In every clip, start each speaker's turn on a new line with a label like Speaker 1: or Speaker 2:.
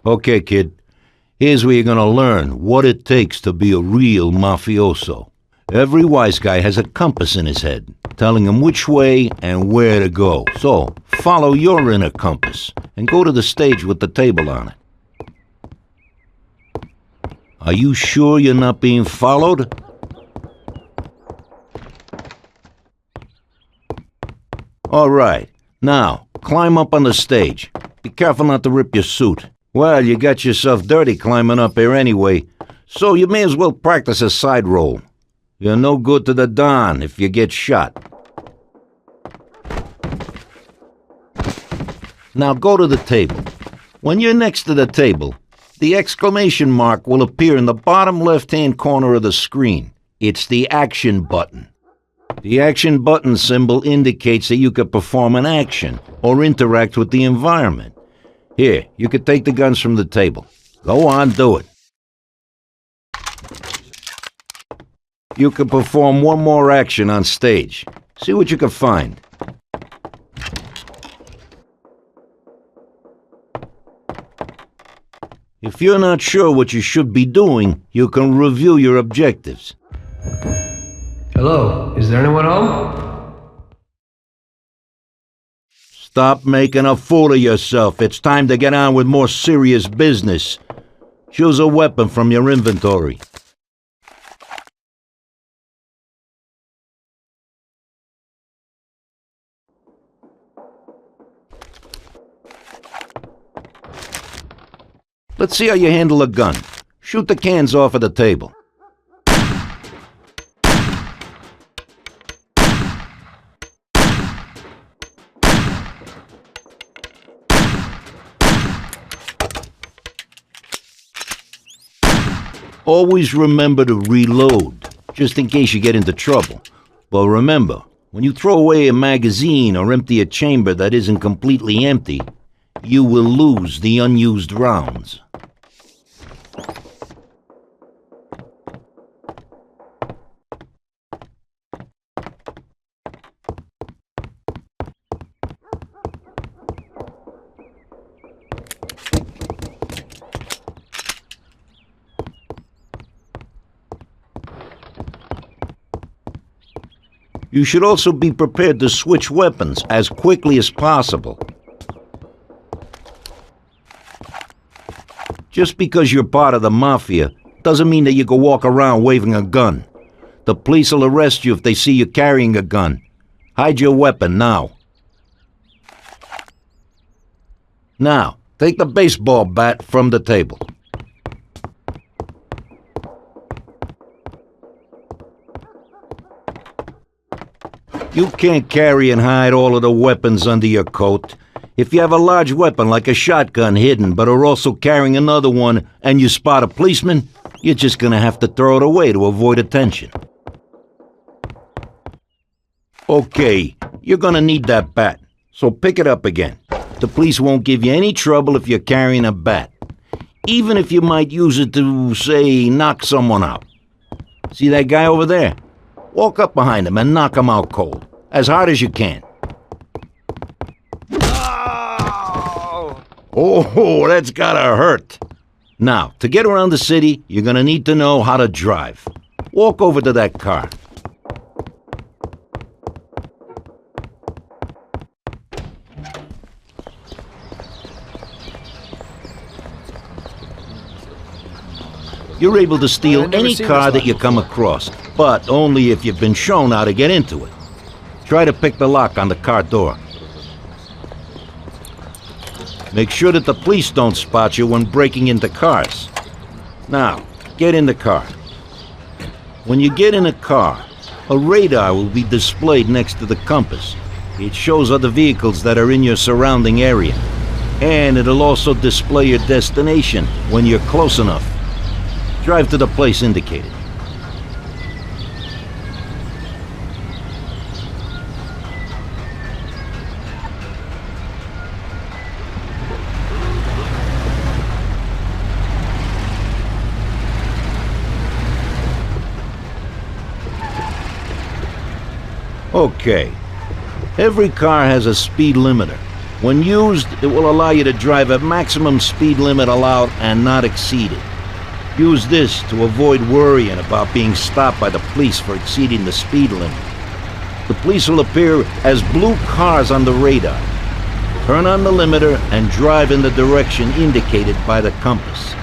Speaker 1: Okay, kid. Here's where you're gonna learn what it takes to be a real mafioso. Every wise guy has a compass in his head, telling him which way and where to go. So, follow your inner compass and go to the stage with the table on it. Are you sure you're not being followed? All right. Now, climb up on the stage. Be careful not to rip your suit. Well, you got yourself dirty climbing up here anyway, so you may as well practice a side roll. You're no good to the Don if you get shot. Now go to the table. When you're next to the table, the exclamation mark will appear in the bottom left-hand corner of the screen. It's the action button. The action button symbol indicates that you could perform an action or interact with the environment. Here, you could take the guns from the table. Go on, do it. You can perform one more action on stage. See what you can find. If you're not sure what you should be doing, you can review your objectives.
Speaker 2: Hello, is there anyone home?
Speaker 1: Stop making a fool of yourself. It's time to get on with more serious business. Choose a weapon from your inventory. Let's see how you handle a gun. Shoot the cans off of the table. Always remember to reload, just in case you get into trouble. But remember, when you throw away a magazine or empty a chamber that isn't completely empty, you will lose the unused rounds. You should also be prepared to switch weapons as quickly as possible. Just because you're part of the Mafia doesn't mean that you can walk around waving a gun. The police will arrest you if they see you carrying a gun. Hide your weapon now. Now, take the baseball bat from the table. You can't carry and hide all of the weapons under your coat. If you have a large weapon like a shotgun hidden but are also carrying another one and you spot a policeman, you're just gonna have to throw it away to avoid attention. Okay, you're gonna need that bat, so pick it up again. The police won't give you any trouble if you're carrying a bat, even if you might use it to, say, knock someone out. See that guy over there? Walk up behind him and knock him out cold, as hard as you can. Oh, that's gotta hurt. Now, to get around the city, you're gonna need to know how to drive. Walk over to that car. You're able to steal any car that you come across, but only if you've been shown how to get into it. Try to pick the lock on the car door. Make sure that the police don't spot you when breaking into cars. Now, get in the car. When you get in a car, a radar will be displayed next to the compass. It shows other vehicles that are in your surrounding area. And it'll also display your destination when you're close enough. Drive to the place indicated. Okay. Every car has a speed limiter. When used, it will allow you to drive at maximum speed limit allowed and not exceed it. Use this to avoid worrying about being stopped by the police for exceeding the speed limit. The police will appear as blue cars on the radar. Turn on the limiter and drive in the direction indicated by the compass.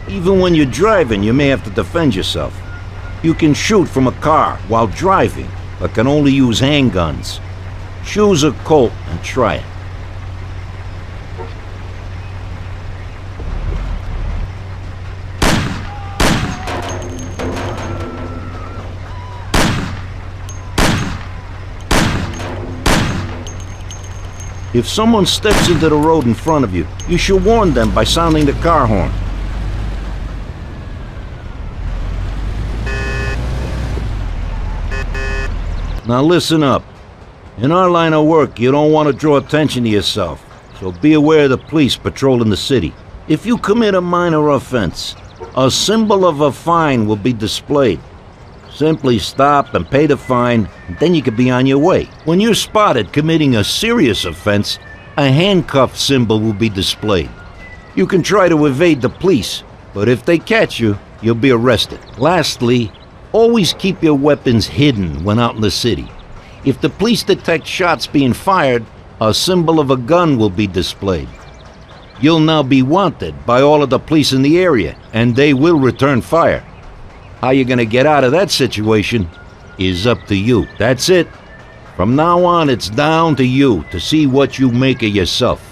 Speaker 1: Even when you're driving, you may have to defend yourself. You can shoot from a car while driving, but can only use handguns. Choose a Colt and try it. If someone steps into the road in front of you, you should warn them by sounding the car horn. Now listen up. In our line of work, you don't want to draw attention to yourself, so be aware of the police patrolling the city. If you commit a minor offense, a symbol of a fine will be displayed. Simply stop and pay the fine, and then you can be on your way. When you're spotted committing a serious offense, a handcuff symbol will be displayed. You can try to evade the police, but if they catch you, you'll be arrested. Lastly, always keep your weapons hidden when out in the city. If the police detect shots being fired, a symbol of a gun will be displayed. You'll now be wanted by all of the police in the area, and they will return fire. How you're gonna get out of that situation is up to you. That's it. From now on, it's down to you to see what you make of yourself.